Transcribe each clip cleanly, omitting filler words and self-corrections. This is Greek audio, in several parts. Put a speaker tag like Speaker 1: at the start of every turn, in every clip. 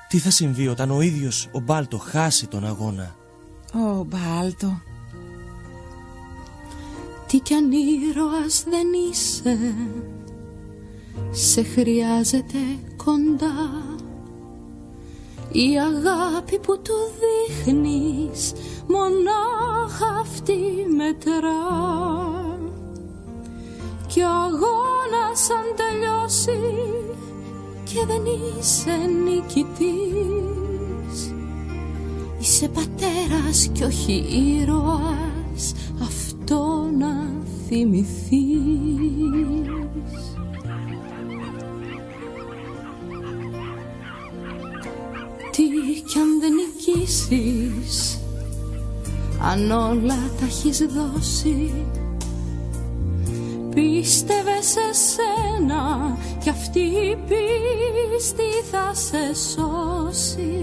Speaker 1: Τι θα συμβεί όταν ο ίδιος ο Μπάλτο χάσει τον αγώνα?
Speaker 2: Ω Μπάλτο, τι κι αν ήρωας δεν είσαι, σε χρειάζεται κοντά η αγάπη που του δείχνεις, μονάχα αυτή μετρά. Κι ο αγώνας αν τελειώσει και δεν είσαι νικητής, είσαι πατέρας κι όχι ήρωας, αυτό να θυμηθείς. Τι κι αν δεν νικήσεις, αν όλα τα έχεις δώσει, πίστευε σε σένα κι αυτή η πίστη θα σε σώσει.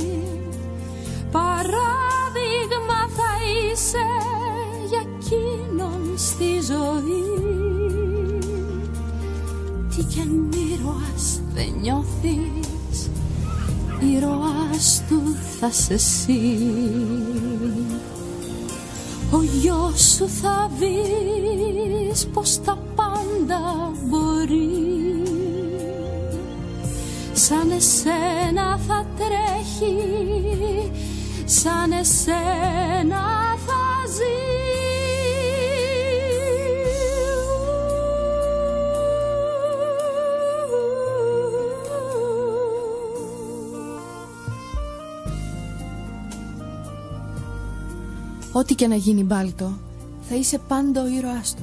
Speaker 2: Παράδειγμα θα είσαι για εκείνον στη ζωή. Τι κι αν ήρωας δεν νιώθεις, ήρωας του θα σε εσύ. Ο γιος σου θα δεις πως τα πάντα μπορεί, σαν εσένα θα τρέχει, σαν εσένα θα ζει. Ό,τι και να γίνει Μπάλτο, θα είσαι πάντα ο ήρωάς του.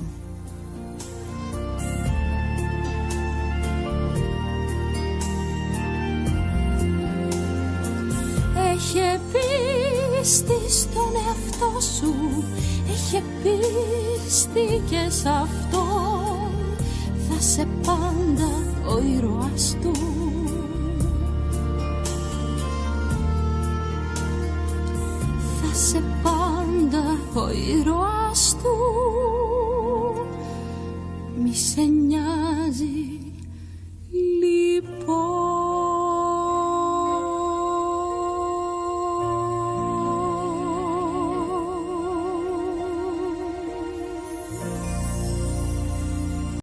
Speaker 2: Έχε πίστη στον εαυτό σου, έχε πίστη και σ' αυτό, θα σε πάντα ο ήρωάς του. Θα σε πάντα ο ήρωας του, μη σε νοιάζει λοιπόν.